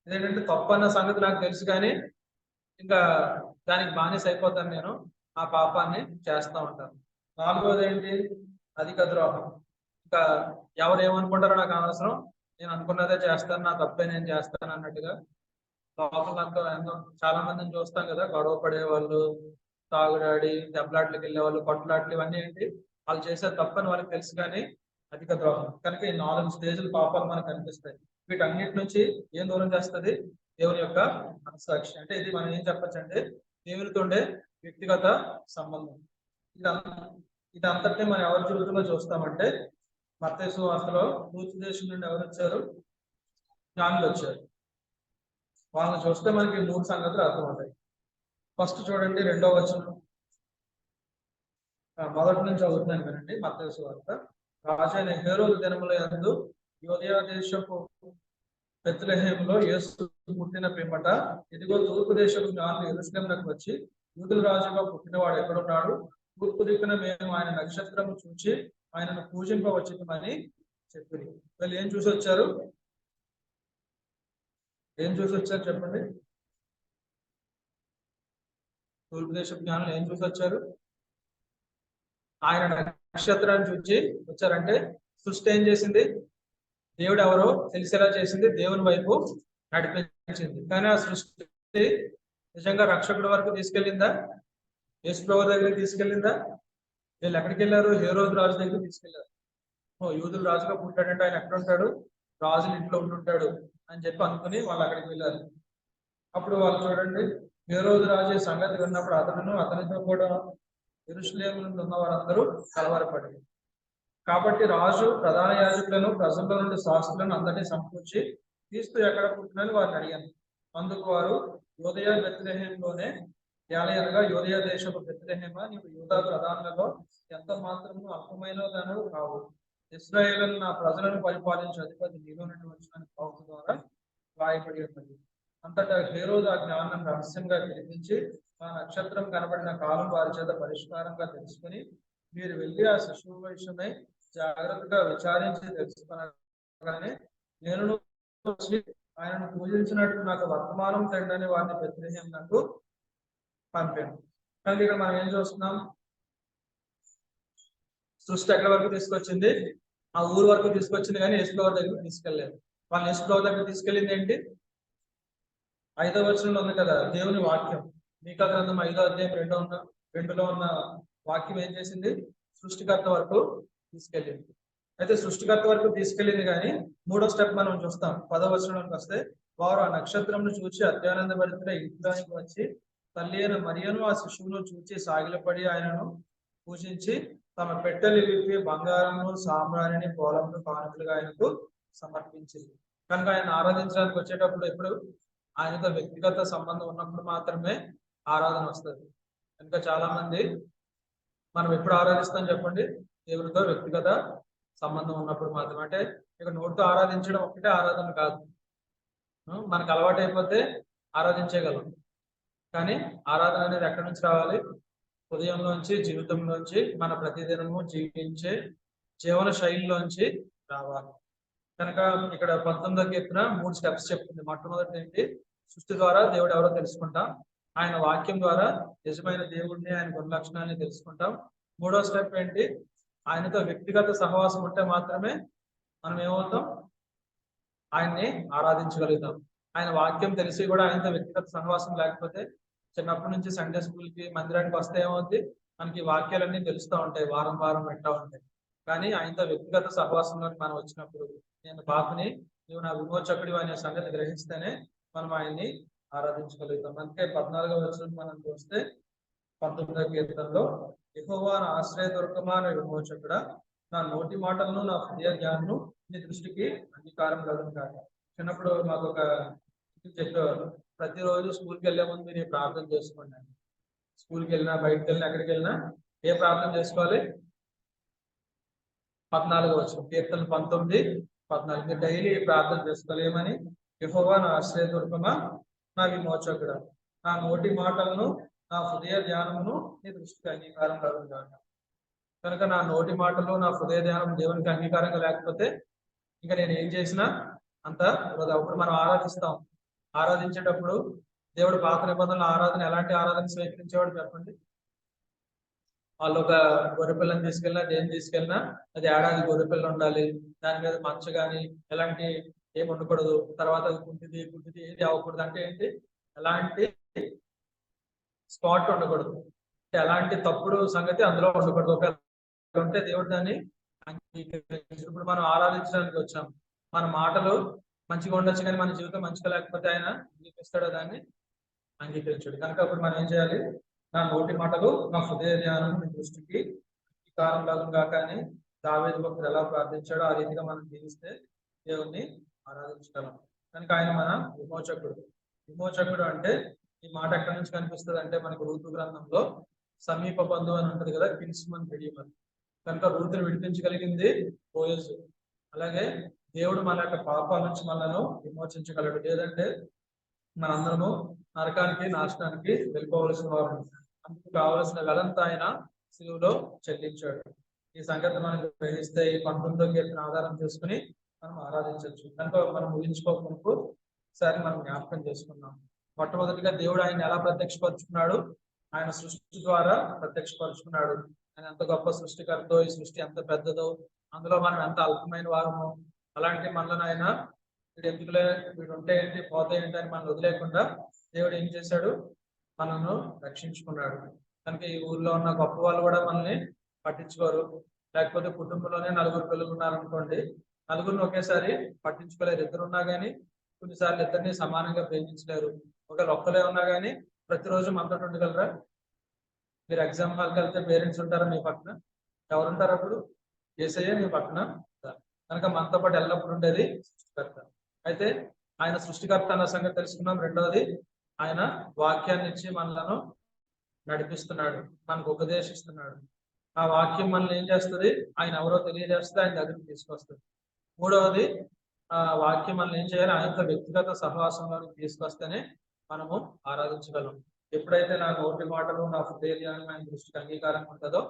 ఇదేంటంటే తప్పు అన్న సంగతి నాకు తెలుసు కానీ ఇంకా దానికి బానిస అయిపోతాను, నేను ఆ పాపాన్ని చేస్తూ ఉంటాను. 4వది ఏంటి? అధిక ద్రోహం. ఇంకా ఎవరు ఏమనుకుంటారో నాకు అనవసరం, నేను అనుకున్నదే చేస్తాను, నా తప్పే నేను చేస్తాను అన్నట్టుగా లోపలంతా చాలా మందిని చూస్తాం కదా, గొడవ పడే వాళ్ళు, తాగుడాడి, దెబ్బలాట్లకి వెళ్ళే వాళ్ళు, కొట్లాట్లు, ఇవన్నీ ఏంటి? వాళ్ళు చేసే తప్పని వాళ్ళకి తెలుసు కానీ అధిక ద్రోహం. కనుక ఈ 4 స్టేజ్ల పాపాలు మనకు కనిపిస్తాయి. వీటన్నిటి నుంచి ఏం దూరం చేస్తుంది? దేవుని యొక్క మనస్సాక్షి. అంటే ఇది మనం ఏం చెప్పచ్చు అంటే దేవునితో ఉండే వ్యక్తిగత సంబంధం. ఇదంతటినీ మనం ఎవరి జీవితంలో చూస్తామంటే మత్తయి సువార్తలో తూర్పు దేశం నుండి ఎవరు వచ్చారు? జ్ఞానులు వచ్చారు. వాళ్ళని చూస్తే మనకి 3 సంగతులు అర్థమవుతాయి. ఫస్ట్ చూడండి 2వ వచనం. మొదటి నుంచి చదువుతున్నాను వినండి. మత్తయి సువార్త. రాజైన హేరోదు దినముల యందు యూదయ దేశపు బెత్లెహేములో యేసు పుట్టిన పిమ్మట, ఇదిగో తూర్పు దేశపు జ్ఞానులు యెరూషలేమునకు వచ్చి, యూదుల రాజుగా పుట్టినవాడు ఎక్కడున్నాడు? తూర్పు దిక్కున మేము ఆయన నక్షత్రము చూచి ఆయనను పూజింపవచ్చుమని చెప్పింది. వీళ్ళు ఏం చూసి వచ్చారు? చెప్పండి. తూర్పు దేశపు జ్ఞానులు ఏం చూసి వచ్చారు? ఆయన నక్షత్రాన్ని చూసి వచ్చారంటే సృష్టి ఏం చేసింది? దేవుడు ఎవరో తెలిసేలా చేసింది, దేవుని వైపు నడిపించింది. కానీ ఆ సృష్టి నిజంగా రక్షకుడి వరకు తీసుకెళ్ళిందా? యేసుప్రభు దగ్గరికి తీసుకెళ్ళిందా? వీళ్ళు ఎక్కడికి వెళ్ళారు? హేరోదు రాజు దగ్గరికి తీసుకెళ్లారు. యూదుల రాజుగా పుట్టాడంటే ఆయన ఎక్కడ ఉంటాడు? రాజుల ఇంట్లో ఉంటుంటాడు అని చెప్పి అనుకుని వాళ్ళు అక్కడికి వెళ్ళారు. అప్పుడు వాళ్ళు చూడండి, హేరోదు రాజు సంగతి విన్నప్పుడు అతను అతనితో కూడా యెరూషలేము నుండి ఉన్న వారందరూ కలవరపడింది. కాబట్టి రాజు ప్రధాన యాజకులను, ప్రజల్లో నుండి శాస్త్రులను అందరినీ సమకూర్చి క్రీస్తు ఎక్కడ పుట్టినని వారిని అడిగాను. అందుకు వారు, యూదయ బెత్లెహేములోనే యాలయనగా యూదయ దేశపు బెత్లెహేమ, నీవు యూదా ప్రధానులలో ఎంత మాత్రము అల్పమైన దాను కావు. ఇశ్రాయేలును నా ప్రజలను పరిపాలించే అధిపతి నీలో నుండి వచ్చిన ప్రవక్త ద్వారా రాయబడి ఉన్నది. అంతటా హేరోదు ఆ జ్ఞానం రహస్యంగా పిలిపించి ఆ నక్షత్రం కనబడిన కాలం వారి చేత పరిష్కారంగా తెలుసుకుని, మీరు వెళ్ళి ఆ శిశువు విషయమై జాగ్రత్తగా విచారించి తెలుసుకునగానే నేను ఆయనను పూజించినట్టు నాకు వర్తమానం తెండని వారిని బెత్లెహేమునకు పంపాను. కానీ ఇక్కడ మనం ఏం చూస్తున్నాం? సృష్టి ఎక్కడి వరకు తీసుకొచ్చింది? ఆ ఊరు వరకు తీసుకొచ్చింది, కానీ యేసుప్రభు దగ్గర తీసుకెళ్ళలేదు. వాళ్ళు యేసుప్రభు దగ్గర తీసుకెళ్ళింది ఏంటి? 5వ వచనంలో ఉంది కదా, దేవుని వాక్యం. మీకా గ్రంథం 5వ అధ్యాయం 2లో ఉన్న వాక్యం ఏం చేసింది? సృష్టికర్త వరకు తీసుకెళ్ళింది. అయితే సృష్టికర్త వరకు తీసుకెళ్ళింది, కానీ 3వ స్టెప్ మనం చూస్తాం. 10వ వచనంలోకి వస్తే, వారు ఆ నక్షత్రంను చూచి అత్యానందభరితులై ఇంట్లోనికి వచ్చి తల్లి అయిన మరియను ఆ శిశువును చూచి సాగిలపడి ఆయనను పూజించి తమ పెట్టెలు విప్పి బంగారము, సాంబ్రాణిని, పోలంను కానుకలుగా ఆయనకు సమర్పించింది. కనుక ఆయన ఆరాధించడానికి వచ్చేటప్పుడు ఎప్పుడు ఆయనతో వ్యక్తిగత సంబంధం ఉన్నప్పుడు మాత్రమే ఆరాధన వస్తుంది. కనుక చాలా మంది మనం ఎప్పుడు ఆరాధిస్తాం చెప్పండి? దేవుడితో వ్యక్తిగత సంబంధం ఉన్నప్పుడు మాత్రమే. అంటే ఇక నోటితో ఆరాధించడం ఒక్కటే ఆరాధన కాదు. మనకు అలవాటు అయిపోతే ఆరాధించగలం, కానీ ఆరాధన అనేది ఎక్కడి నుంచి రావాలి? హృదయంలోంచి, జీవితంలోంచి, మన ప్రతిదినము జీవించే జీవన శైలిలోంచి రావాలి. కనుక ఇక్కడ 19వ కీర్తన 3 స్టెప్స్ చెప్తుంది. మొట్టమొదటి ఏంటి? సృష్టి ద్వారా దేవుడు ఎవరో తెలుసుకుంటాం. ఆయన వాక్యం ద్వారా నిజమైన దేవుడిని, ఆయన గుణ లక్షణాన్ని తెలుసుకుంటాం. 3వ స్టెప్ ఏంటి? ఆయనతో వ్యక్తిగత సహవాసం ఉంటే మాత్రమే మనం ఏమవుతాం? ఆయన్ని ఆరాధించగలుగుతాం. ఆయన వాక్యం తెలిసి కూడా ఆయనతో వ్యక్తిగత సహవాసం లేకపోతే, చిన్నప్పటి నుంచి సండే స్కూల్ కి, మందిరానికి వస్తే ఏమవుద్ది? మనకి వాక్యాలన్నీ తెలుస్తూ ఉంటాయి, వారం వారం వింటూ ఉంటాయి. కానీ ఆయనతో వ్యక్తిగత సహవాసంలోకి మనం వచ్చినప్పుడు, నేను పాపని, నువ్వు నా విమోచకుడి అనే సంగతి గ్రహిస్తేనే మనం ఆయన్ని ఆరాధించగలుగుతాం. అందుకే 14వ వచనం మనం చూస్తే 19వ కీర్తనలో, యెహోవా నా ఆశ్రయ దుర్గమా, నా విమోచకుడా, నా నోటి మాటలను, నా హృదయ జ్ఞానము నీ దృష్టికి అంగీకారం కలుగును కాక. చిన్నప్పుడు మాకు ఒక చెప్పేవారు. ప్రతిరోజు స్కూల్కి వెళ్ళే ముందు మీరు ఈ ప్రార్థన చేసుకోండి. స్కూల్కి వెళ్ళినా బయటకు వెళ్ళినా ఎక్కడికి వెళ్ళినా ఏ ప్రార్థన చేసుకోవాలి? 14వ వచనం, కీర్తన 19:14. మీరు డైలీ ప్రార్థన చేసుకోవాలి. ఏమని? యెహోవా నా ఆశ్రయదుర్గమా, నా విమోచకుడా, నా నోటి మాటలను నా హృదయ ధ్యానమును నీ దృష్టికి అంగీకారం కలుగుగాక. కనుక నా నోటి మాటలు నా హృదయ ధ్యానం దేవునికి అంగీకారంగా లేకపోతే ఇంకా నేను ఏం చేసినా అంత వృధా. అప్పుడు మనం ఆరాధిస్తాం. ఆరాధించేటప్పుడు దేవుడు పాత నిబంధనల ఆరాధన ఎలాంటి ఆరాధన స్వీకరించేవాడు చెప్పండి? వాళ్ళు ఒక గొర్రెపిల్లని తీసుకెళ్ళినా దేన్ని తీసుకెళ్ళినా అది ఏడాది గొర్రెపిల్ల ఉండాలి. దాని మీద మంచ కానీ ఎలాంటి ఏమి ఉండకూడదు. తర్వాత అది కుంటిది ఏది అవ్వకూడదు. అంటే ఏంటి? ఎలాంటి స్పాట్ ఉండకూడదు. అంటే ఎలాంటి తప్పుడు సంగతి అందులో ఉండకూడదు. ఒక ఉంటే దేవుడు దాన్ని అంగీకరించాడు. ఇప్పుడు మనం ఆరాధించడానికి వచ్చాం. మన మాటలు మంచిగా ఉండొచ్చు కానీ మన జీవితం మంచిగా లేకపోతే ఆయన అంగీకరిస్తాడో దాన్ని అంగీకరించాడు. కనుక అప్పుడు మనం ఏం చేయాలి? నా నోటి మాటలు నా హృదయ ధ్యానం మీ దృష్టికి అంగీకారం లాగా కానీ దావీదు భక్తుడు ఎలా ప్రార్థించాడో ఆ రీతిగా మనం జీవిస్తే దేవుణ్ణి ఆరాధించగలం. కనుక ఆయన మన విమోచకుడు. విమోచకుడు అంటే ఈ మాట ఎక్కడి నుంచి కనిపిస్తుంది అంటే మనకు రూతు గ్రంథంలో సమీప బంధువు అని ఉంటది కదా, కిన్స్మన్ రెడీమర్. కనుక రూతుని విడిపించగలిగింది బోయజు. అలాగే దేవుడు మన యొక్క పాపాల నుంచి మనను విమోచించగలడు. లేదంటే మనందరము నరకానికి నాశనానికి వెళ్ళిపోవలసిన వారు. అందుకు కావలసిన వెలంతా ఆయన శిలువలో చెల్లించాడు. ఈ సంగతి మనం గ్రహిస్తే ఈ 19వ కీర్తన ఆధారం చేసుకుని మనం ఆరాధించవచ్చు. కనుక మనం ముగించుకోకముందు ఒకసారి మనం జ్ఞాపకం చేసుకున్నాం. మొట్టమొదటిగా దేవుడు ఆయన ఎలా ప్రత్యక్షపరుచుకున్నాడు? ఆయన సృష్టి ద్వారా ప్రత్యక్షపరుచుకున్నాడు. ఆయన ఎంత గొప్ప సృష్టికర్తో, ఈ సృష్టి ఎంత పెద్దదో, అందులో మనం ఎంత అల్పమైన వారమో, అలాంటి మనలో ఆయన వీడు ఎందుకులే, వీడు ఉంటే ఏంటి పోతే ఏంటి అని మనం వదిలేకుండా దేవుడు ఏం చేశాడు? మనను రక్షించుకున్నాడు. కనుక ఈ ఊర్లో ఉన్న గొప్ప వాళ్ళు కూడా మనల్ని పట్టించుకోరు. లేకపోతే కుటుంబంలోనే 4 పిల్లలు ఉన్నారనుకోండి, నలుగురిని ఒకేసారి పట్టించుకోలేరు. ఇద్దరున్నా కానీ కొన్నిసార్లు ఇద్దరిని సమానంగా ప్రేమించలేరు. ఒకవేళ ఒక్కలే ఉన్నా కానీ ప్రతిరోజు మనతో ఉండగలరా? మీరు ఎగ్జామ్ హాల్కి వెళ్తే పేరెంట్స్ ఉంటారా మీ పక్కన? ఎవరుంటారు అప్పుడు? యేసయ్యే మీ పక్కన. కనుక మనతో పాటు ఎల్లప్పుడు ఉండేది సృష్టికర్త. అయితే ఆయన సృష్టికర్త అన్న సంగతి తెలుసుకున్నాం. రెండవది, ఆయన వాక్యాన్ని ఇచ్చి మనలను నడిపిస్తున్నాడు, మనకు ఉపదేశిస్తున్నాడు. ఆ వాక్యం మనల్ని ఏం చేస్తుంది? ఆయన ఎవరో తెలియజేస్తుంది, ఆయన దగ్గరికి తీసుకొస్తుంది. మూడవది, ఆ వాక్యం మనల్ని ఏం చేయాలి? ఆయనతో వ్యక్తిగత సహవాసంలోకి తీసుకొస్తేనే మనము ఆరాధించగలం. ఎప్పుడైతే నా నోటి మాటలు నా హృదయాన్ని ఆయన దృష్టికి అంగీకారం ఉంటుందో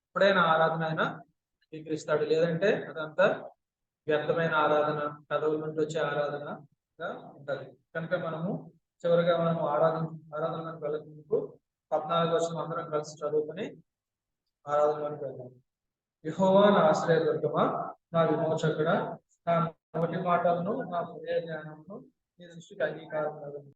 అప్పుడే నా ఆరాధన ఆయన అంగీకరిస్తాడు. లేదంటే అదంతా వ్యర్థమైన ఆరాధన, కథల నుండి వచ్చే ఆరాధనగా ఉంటది. కనుక మనము చివరిగా మనము ఆరాధనకు వెళ్ళేందుకు 14వ వచనం అందరం కలిసి చదువుకుని ఆరాధనలోకి వెళ్దాం. యెహోవా నా ఆశ్రయదుర్గమా, నా విమోచకుడా, నా నోటి మాటలను నా హృదయ జ్ఞానమును నీ దృష్టికి అంగీకారం